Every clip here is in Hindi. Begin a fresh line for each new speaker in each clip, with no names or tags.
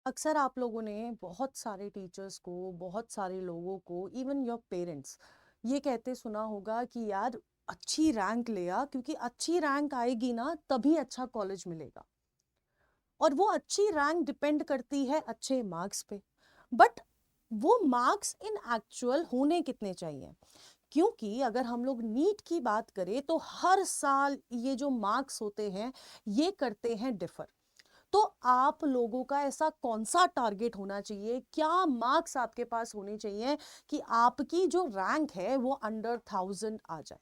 अक्सर आप लोगों ने बहुत सारे टीचर्स को, बहुत सारे लोगों को, इवन योर पेरेंट्स ये कहते सुना होगा कि यार अच्छी रैंक ले आ, क्योंकि अच्छी रैंक आएगी ना तभी अच्छा कॉलेज मिलेगा। और वो अच्छी रैंक डिपेंड करती है अच्छे मार्क्स पे। बट वो मार्क्स इन एक्चुअल होने कितने चाहिए? क्योंकि अगर हम लोग नीट की बात करें तो हर साल ये जो मार्क्स होते हैं ये करते हैं डिफर। तो आप लोगों का ऐसा कौन सा टारगेट होना चाहिए, क्या मार्क्स आपके पास होने चाहिए कि आपकी जो रैंक है वो अंडर 1000 आ जाए?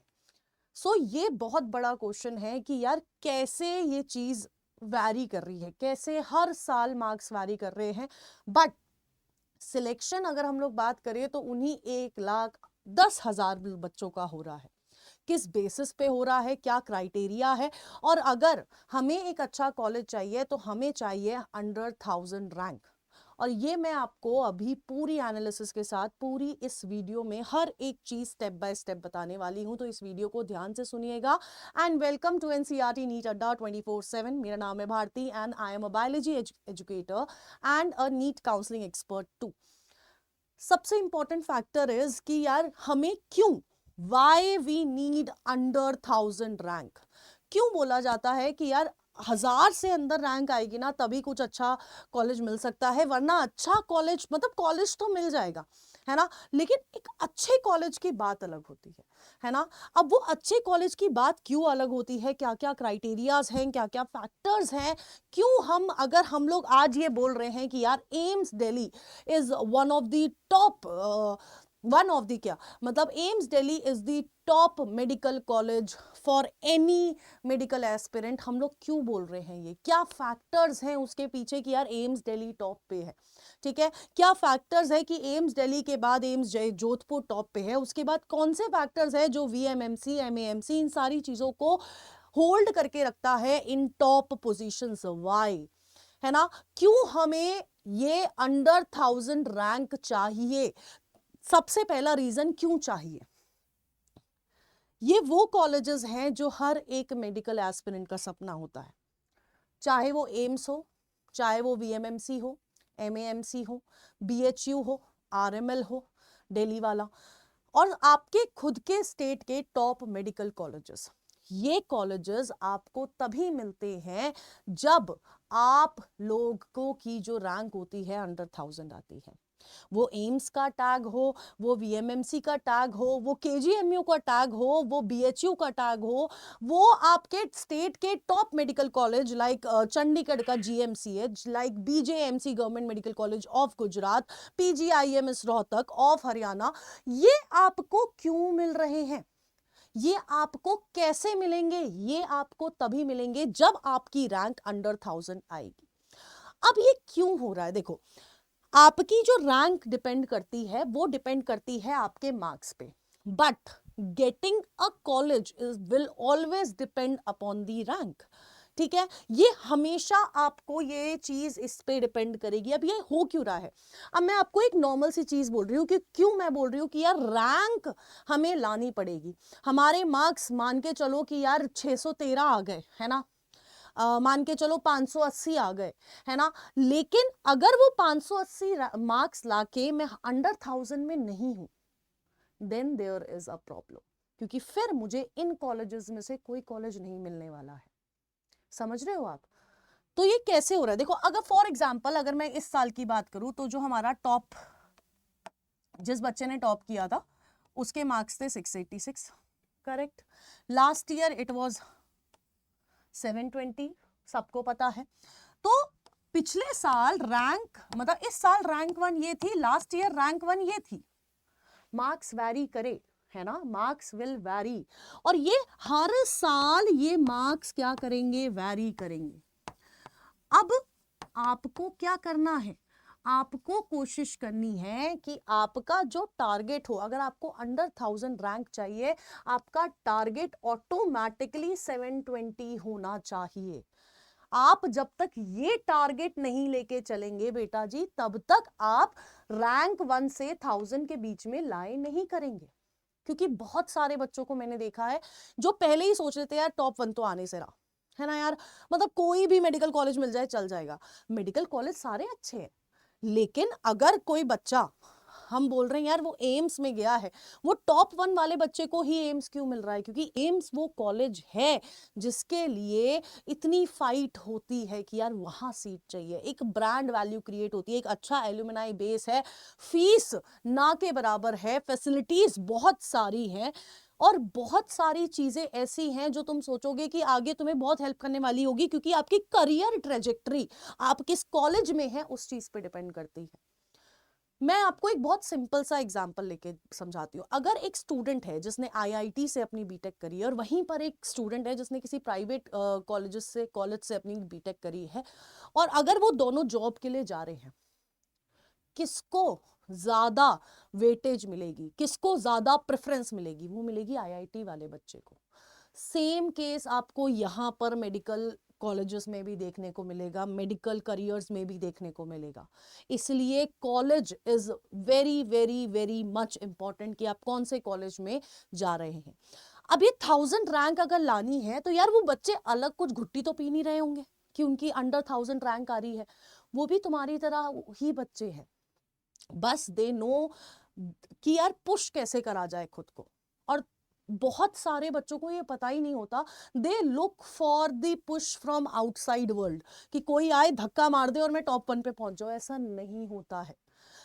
ये बहुत बड़ा क्वेश्चन है कि यार कैसे ये चीज वैरी कर रही है, कैसे हर साल मार्क्स वैरी कर रहे हैं। बट सिलेक्शन अगर हम लोग बात करें तो उन्हीं 1,10,000 बच्चों का हो रहा है। किस बेसिस पे हो रहा है, क्या क्राइटेरिया है? और अगर हमें एक अच्छा कॉलेज चाहिए तो हमें चाहिए अंडर 1000 रैंक। और ये मैं आपको अभी पूरी एनालिसिस के साथ पूरी इस वीडियो में हर एक चीज स्टेप बाय स्टेप बताने वाली हूं, तो इस वीडियो को ध्यान से सुनिएगा। And welcome to NCERT NEET Adda 24/7। मेरा नाम है Bharti and I am a biology educator and a NEET counselling expert too. सबसे इंपॉर्टेंट फैक्टर इज कि यार हमें क्यों, why we need under 1000 rank. क्यों बोला जाता है कि यार 1000 से अंदर रैंक आएगी ना तभी कुछ अच्छा कॉलेज मिल सकता है, वरना अच्छा कॉलेज मतलब कॉलेज तो मिल जाएगा, है ना, लेकिन एक अच्छे कॉलेज की बात अलग होती है ना। अब वो अच्छे कॉलेज की बात क्यों अलग होती है, क्या क्या क्राइटेरियाज हैं, क्या क्या फैक्टर्स हैं, क्यों हम अगर हम लोग आज ये बोल रहे हैं कि यार AIIMS Delhi is one of the top one of the क्या मतलब AIIMS Delhi is the top medical college for any medical aspirant. हम लोग क्यों बोल रहे हैं, ये क्या फैक्टर्स हैं उसके पीछे कि यार एम्स दिल्ली टॉप पे है? ठीक है, क्या फैक्टर्स है कि एम्स दिल्ली के बाद एम्स जोधपुर टॉप पे है? उसके बाद कौन से फैक्टर्स है जो वीएमएमसी एमएएमसी इन सारी चीजों को होल्ड करके रखता है इन टॉप पोजीशंस? वाई, है ना, क्यों हमें ये अंडर 1000 रैंक चाहिए? सबसे पहला रीजन क्यों चाहिए, ये वो कॉलेजेस हैं जो हर एक मेडिकल एस्पिरेंट का सपना होता है। चाहे वो एम्स हो, चाहे वो वीएमएमसी हो, एमएएमसी हो, बीएचयू हो, आरएमएल हो, दिल्ली वाला, और आपके खुद के स्टेट के टॉप मेडिकल कॉलेजेस। ये कॉलेजेस आपको तभी मिलते हैं जब आप लोगों की जो रैंक होती है अंडर 1000 आती है। वो एम्स का टैग हो, वो वीएमएमसी का टैग हो, वो केजीएमयू का टैग हो, वो बीएचयू का टैग हो, वो आपके स्टेट के top medical college like Chandigarh का GMCH, like BJMC government medical college of Gujarat, PGIMS Rohtak of Haryana, ये आपको क्यों मिल रहे हैं? ये आपको कैसे मिलेंगे? ये आपको तभी मिलेंगे जब आपकी रैंक अंडर 1000 आएगी। अब ये क्यों हो रहा है? देखो, आपकी जो रैंक डिपेंड करती है वो डिपेंड करती है आपके मार्क्स पे, but getting a college is will always depend upon the rank. ठीक है, ये हमेशा आपको ये चीज इस पे डिपेंड करेगी। अब ये हो क्यों रहा है? अब मैं आपको एक नॉर्मल सी चीज बोल रही हूँ कि क्यों मैं बोल रही हूँ कि यार रैंक हमें लानी पड़ेगी। हमारे मार्क्स मान के चलो कि यार 613 आ गए, है ना, मान के चलो 580 आ गए, है ना, लेकिन अगर वो 580 मार्क्स लाके मैं अंडर 1000 में नहीं हूं, then there is a problem, क्योंकि फिर मुझे इन कॉलेजेस में से कोई कॉलेज नहीं मिलने वाला है। समझ रहे हो आप? तो ये कैसे हो रहा है? देखो, अगर फॉर एग्जाम्पल अगर मैं इस साल की बात करूं तो जो हमारा टॉप, जिस बच्चे ने टॉप किया था उसके मार्क्स थे 686, correct. Last year it was 720, सबको पता है। तो पिछले साल रैंक मतलब इस साल रैंक 1 ये थी, लास्ट ईयर रैंक 1 ये थी। मार्क्स वैरी करे, है ना, मार्क्स विल वैरी, और ये हर साल ये मार्क्स क्या करेंगे? वैरी करेंगे। अब आपको क्या करना है? आपको कोशिश करनी है कि आपका जो टारगेट हो, अगर आपको अंडर 1000 रैंक चाहिए, आपका टारगेट ऑटोमेटिकली 720 होना चाहिए। आप जब तक ये टारगेट नहीं लेके चलेंगे बेटा जी, तब तक आप रैंक 1 से 1000 के बीच में लाए नहीं करेंगे। क्योंकि बहुत सारे बच्चों को मैंने देखा है जो पहले ही सोच लेते हैं यार टॉप 1 तो आने से रहा, है ना यार, मतलब कोई भी मेडिकल कॉलेज मिल जाए चल जाएगा, मेडिकल कॉलेज सारे अच्छे हैं, लेकिन अगर कोई बच्चा, हम बोल रहे हैं यार वो एम्स में गया है, वो टॉप 1 वाले बच्चे को ही एम्स क्यों मिल रहा है? क्योंकि एम्स वो कॉलेज है जिसके लिए इतनी फाइट होती है कि यार वहां सीट चाहिए, एक ब्रांड वैल्यू क्रिएट होती है, एक अच्छा एल्यूमिनाई बेस है, फीस ना के बराबर है, फैसिलिटीज बहुत सारी हैं, और बहुत सारी चीजें ऐसी हैं जो तुम सोचोगे कि आगे तुम्हें बहुत हेल्प करने वाली होगी, क्योंकि आपकी करियर ट्रेजेक्टरी आप किस कॉलेज में है उस चीज पे डिपेंड करती है। मैं आपको एक बहुत सिंपल सा एग्जांपल लेके समझाती हूँ। अगर एक स्टूडेंट है जिसने आईआईटी से अपनी बीटेक करी है, और वहीं पर एक स्टूडेंट है जिसने किसी प्राइवेट कॉलेज से अपनी बीटेक करी है, और अगर वो दोनों जॉब के लिए जा रहे हैं, किसको ज्यादा वेटेज मिलेगी, किसको ज्यादा प्रेफरेंस मिलेगी? वो मिलेगी आईआईटी वाले बच्चे को। सेम केस आपको यहाँ पर मेडिकल कॉलेजेस में भी देखने को मिलेगा, मेडिकल करियर्स में भी देखने को मिलेगा। इसलिए college is very very very much important कि आप कौन से कॉलेज में जा रहे हैं। अब ये 1000 रैंक अगर लानी है तो यार वो बच्चे अलग कुछ घुट्टी तो पी नहीं रहे होंगे कि उनकी अंडर 1000 रैंक आ रही है, वो भी तुम्हारी तरह ही बच्चे हैं, बस दे नो कि यार पुश कैसे करा जाए खुद को। और बहुत सारे बच्चों को ये पता ही नहीं होता, they look for the push from outside world, कि कोई आए धक्का मार दे और मैं टॉप 1 पे पहुंच जाऊं। ऐसा नहीं होता है।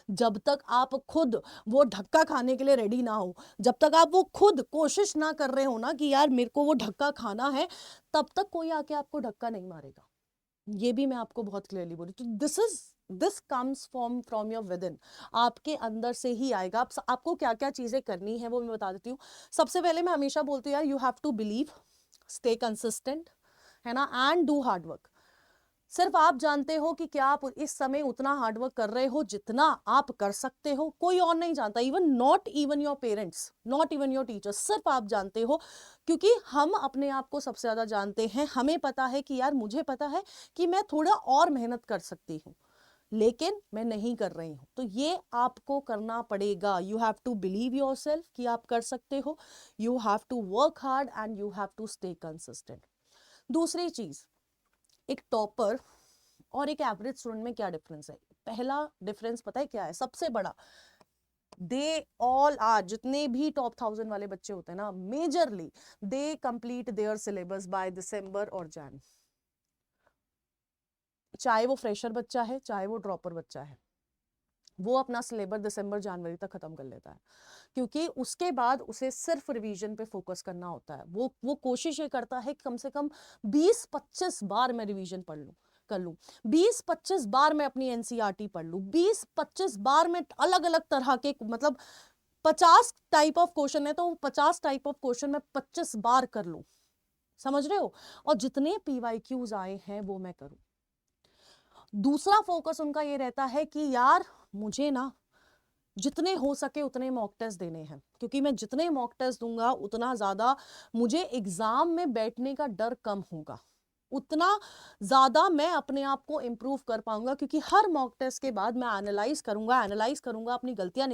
जब तक आप खुद वो धक्का खाने के लिए रेडी ना हो, जब तक आप वो खुद कोशिश ना कर रहे हो ना कि यार मेरे को वो धक्का खाना है, तब तक कोई आके आपको धक्का नहीं मारेगा। ये भी मैं आपको बहुत क्लियरली बोली। तो this comes from your with in, आपके अंदर से ही आएगा। आपको क्या क्या चीजें करनी है वो मैं बता देती हूँ। सबसे पहले मैं हमेशा बोलती हूँ यार, you have to believe, stay consistent, है ना, एंड डू हार्ड वर्क। सिर्फ आप जानते हो कि क्या आप इस समय उतना हार्डवर्क कर रहे हो जितना आप कर सकते हो, कोई और नहीं जानता, even not even your parents, not even your teachers, सिर्फ आप जानते हो। क्योंकि हम अपने आप को सबसे ज्यादा जानते हैं, हमें पता है कि यार मुझे पता है कि मैं थोड़ा और मेहनत कर सकती हूँ, लेकिन मैं नहीं कर रही हूँ। तो ये आपको करना पड़ेगा। You have to believe your self कि आप कर सकते हो, you have to work hard and you have to stay consistent. दूसरी चीज, एक टॉपर और एक एवरेज स्टूडेंट में क्या डिफरेंस है? पहला डिफरेंस पता है क्या है सबसे बड़ा? दे ऑल आर, जितने भी टॉप 1000 वाले बच्चे होते हैं ना, majorly they complete their syllabus by December और जैन। चाहे वो फ्रेशर बच्चा है, चाहे वो ड्रॉपर बच्चा है, वो अपना सिलेबस दिसंबर जनवरी तक खत्म कर लेता है, क्योंकि उसके बाद उसे सिर्फ रिवीजन पे फोकस करना होता है। वो कोशिश ये करता है कि कम से कम 20-25 बार मैं रिवीजन पढ़ लूं, कर लूं, 20-25 बार मैं अपनी एनसीईआरटी पढ़ लूं, 20-25 बार मैं अलग अलग तरह के, मतलब 50 टाइप ऑफ क्वेश्चन है तो 50 टाइप ऑफ क्वेश्चन मैं 25 बार कर लूं। समझ रहे हो? और जितने पीवाईक्यूज आए हैं वो मैं करूं। दूसरा फोकस उनका ये रहता है कि यार मुझे ना जितने हो सके उतने मॉक टेस्ट देने हैं, क्योंकि मैं जितने मॉक टेस्ट दूंगा उतना ज्यादा मुझे एग्जाम में बैठने का डर कम होगा, उतना ज्यादा मैं अपने आप को इम्प्रूव कर पाऊंगा, क्योंकि हर मॉक टेस्ट के बाद मैं एनालाइज करूंगा, अपनी गलतियां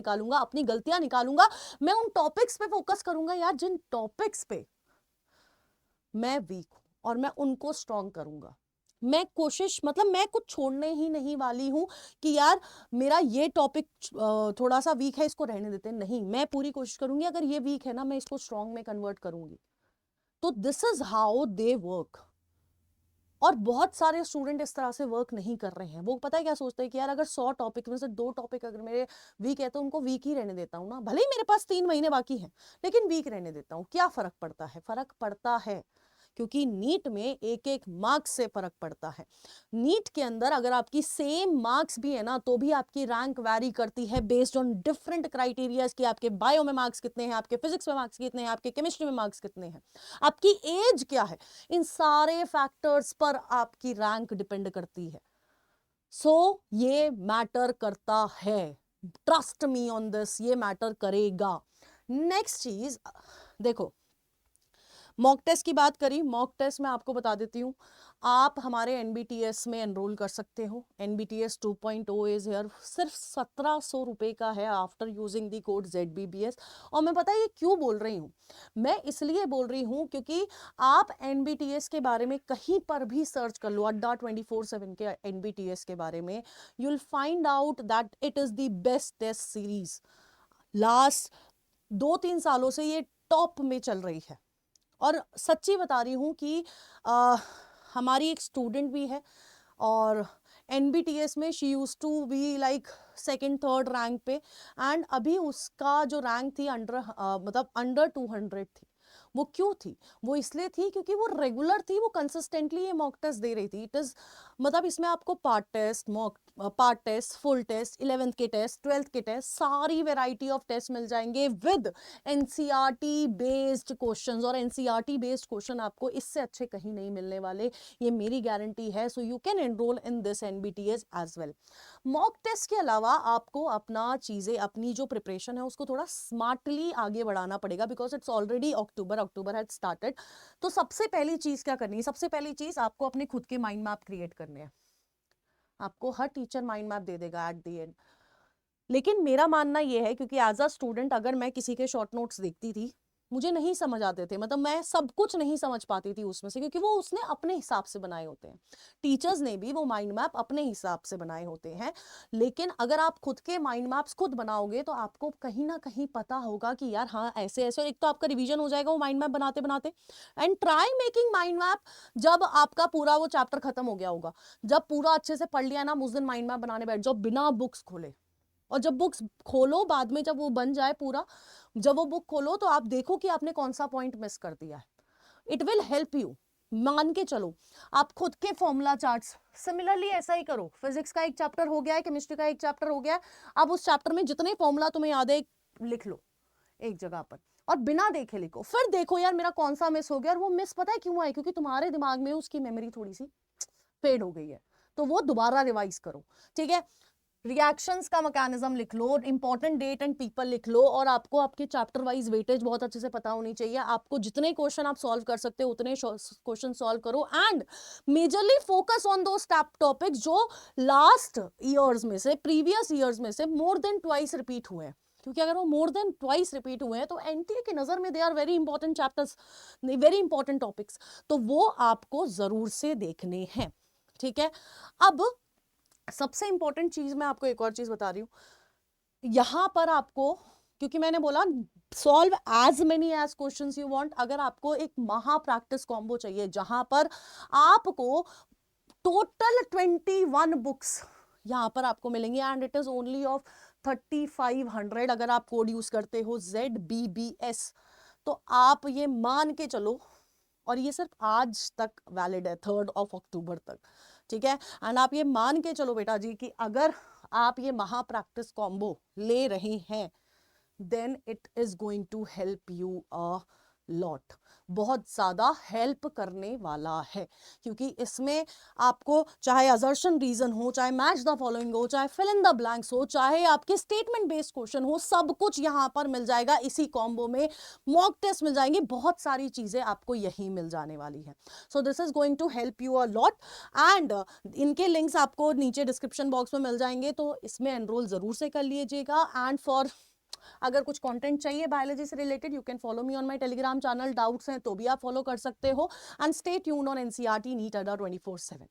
निकालूंगा, मैं उन टॉपिक्स पे फोकस करूंगा यार जिन टॉपिक्स पे मैं वीक हूं, और मैं उनको स्ट्रॉन्ग करूंगा। मैं कोशिश, मतलब मैं कुछ छोड़ने ही नहीं वाली हूं कि यार मेरा ये टॉपिक थोड़ा सा वीक है, इसको रहने देते हैं, नहीं, मैं पूरी कोशिश करूंगी अगर ये वीक है ना, मैं इसको स्ट्रॉन्ग में कन्वर्ट करूंगी। तो this is how they work. और बहुत सारे स्टूडेंट इस तरह से वर्क नहीं कर रहे हैं। वो पता है क्या सोचते हैं कि यार अगर 100 टॉपिक में से 2 टॉपिक अगर मेरे वीक है तो उनको वीक ही रहने देता हूँ ना, भले ही मेरे पास 3 महीने बाकी हैं, लेकिन वीक रहने देता हूँ। क्या फर्क पड़ता है? फर्क पड़ता है, क्योंकि नीट में एक एक मार्क्स से फर्क पड़ता है। नीट के अंदर अगर आपकी सेम मार्क्स भी है ना, तो भी आपकी रैंक वैरी करती है बेस्ड ऑन डिफरेंट क्राइटेरियाज, कि आपके बायो में मार्क्स कितने हैं, आपके फिजिक्स में मार्क्स कितने हैं, आपके केमिस्ट्री में मार्क्स कितने हैं, आपकी एज क्या है, इन सारे फैक्टर्स पर आपकी रैंक डिपेंड करती है। सो ये मैटर करता है, ट्रस्ट मी ऑन दिस, ये मैटर करेगा। नेक्स्ट चीज देखो, मॉक टेस्ट की बात करी, मॉक टेस्ट मैं आपको बता देती हूँ, आप हमारे एनबीटीएस में एनरोल कर सकते हो। एनबीटीएस 2.0 इज हियर, सिर्फ 1700 रुपये का है after using the code ZBBS। और मैं पता है ये क्यों बोल रही हूँ, मैं इसलिए बोल रही हूँ क्योंकि आप एनबीटीएस के बारे में कहीं पर भी सर्च कर लो, अड्डा 24/7 के एनबीटीएस के बारे में, you will find out that it is the best test series. Last 2-3 सालों से ये टॉप में चल रही है। और सच्ची बता रही हूँ कि हमारी एक स्टूडेंट भी है और एनबीटीएस में she used to be like second third rank पे, एंड अभी उसका जो रैंक थी मतलब अंडर 200 थी। वो क्यों थी? वो इसलिए थी क्योंकि वो रेगुलर थी, वो कंसिस्टेंटली ये मॉक टेस्ट दे रही थी। इट इज मतलब इसमें आपको part test, full test, 11th के टेस्ट, 12th के टेस्ट, सारी वेराइटी ऑफ टेस्ट मिल जाएंगे विद एनसीईआरटी बेस्ड क्वेश्चंस। और एनसीईआरटी बेस्ड क्वेश्चन आपको इससे अच्छे कहीं नहीं मिलने वाले, ये मेरी गारंटी है। So you can enroll in this NBTS as well. Mock test के अलावा आपको अपनी जो प्रिपरेशन है उसको थोड़ा स्मार्टली आगे बढ़ाना पड़ेगा, because it's already October had started. तो सबसे पहली चीज क्या करनी है? सबसे पहली चीज आपको अपने खुद के माइंड मैप क्रिएट करने हैं। आपको हर टीचर माइंड मैप दे देगा एट द एंड, लेकिन मेरा मानना यह है, क्योंकि एज अ स्टूडेंट अगर मैं किसी के शॉर्ट नोट्स देखती थी, मुझे नहीं समझ आते थे, मतलब मैं सब कुछ नहीं समझ पाती थी उसमें से, क्योंकि वो उसने अपने हिसाब से बनाए होते हैं। टीचर्स ने भी वो माइंड मैप अपने हिसाब से बनाए होते हैं। लेकिन अगर आप खुद के माइंड मैप्स खुद बनाओगे तो आपको कहीं ना कहीं पता होगा कि यार हाँ ऐसे ऐसे, और एक तो आपका रिवीजन हो जाएगा वो माइंड मैप बनाते बनाते। And try making mind map जब आपका पूरा वो चैप्टर खत्म हो गया होगा, जब पूरा अच्छे से पढ़ लिया ना, उस दिन माइंड मैप बनाने बैठ जाओ बिना बुक्स खोले। और जब बुक्स खोलो बाद में, जब वो बन जाए पूरा, जब वो बुक खोलो तो आप देखो कि आपने कौन सा पॉइंट मिस कर दिया है। It will help you. मान के चलो आप खुद के फॉर्मूला चार्ट्स सिमिलरली ऐसा ही करो। फिजिक्स का एक चैप्टर हो गया है, केमिस्ट्री का एक चैप्टर हो गया है, अब उस चैप्टर में जितने फॉर्मूला तुम्हें याद है लिख लो एक जगह पर, और बिना देखे लिखो। फिर देखो यार मेरा कौन सा मिस हो गया, और वो मिस पता है क्यों आई? क्योंकि तुम्हारे दिमाग में उसकी मेमोरी थोड़ी सी फेड हो गई है, तो वो दोबारा रिवाइज करो। ठीक है, रिएक्शंस का मैकेनिज्म लिख लो, इंपॉर्टेंट डेट एंड पीपल लिख लो, और आपको आपके चैप्टर वाइज वेटेज बहुत अच्छे से पता होनी चाहिए। आपको जितने क्वेश्चन आप सॉल्व कर सकते हो उतने क्वेश्चन सॉल्व करो, एंड मेजरली फोकस ऑन दो टॉपिक्स जो लास्ट ईयर्स में से, प्रीवियस ईयर्स में से मोर देन ट्वाइस रिपीट हुए हैं। क्योंकि अगर वो मोर देन ट्वाइस रिपीट हुए हैं तो एनटीए की नजर में they are very important chapters, very important topics, तो वो आपको जरूर से देखने हैं। ठीक है, अब सबसे इंपॉर्टेंट चीज मैं आपको एक और चीज बता रही हूं यहां पर आपको, क्योंकि मैंने बोला solve as many as questions you want. अगर आपको एक महा प्रैक्टिस कॉम्बो चाहिए जहां पर आपको टोटल 21 बुक्स यहां पर आपको मिलेंगी, and it is only of 3500 अगर आप कोड यूज करते हो ZBBS, तो आप ये मान के चलो, और ये सिर्फ आज तक वैलिड है 3rd of October तक। ठीक है, एंड आप ये मान के चलो बेटा जी कि अगर आप ये महा प्रैक्टिस कॉम्बो ले रहे हैं then it is going to help you a lot, बहुत ज्यादा हेल्प करने वाला है। क्योंकि इसमें आपको चाहे असर्शन रीजन हो, चाहे मैच द फॉलोइंग हो, चाहे फिल इन द ब्लैंक्स हो, चाहे आपके स्टेटमेंट बेस्ड क्वेश्चन हो, सब कुछ यहां पर मिल जाएगा इसी कॉम्बो में। मॉक टेस्ट मिल जाएंगे, बहुत सारी चीजें आपको यही मिल जाने वाली है। So this is going to help you a lot, and इनके लिंक्स आपको नीचे डिस्क्रिप्शन बॉक्स में मिल जाएंगे, तो इसमें एनरोल जरूर से कर लीजिएगा। एंड फॉर अगर कुछ कंटेंट चाहिए बायोलॉजी से related, you can follow me on my Telegram channel. Doubts हैं तो भी आप फॉलो कर सकते हो, and stay tuned on NCERT NEET Adda 24/7।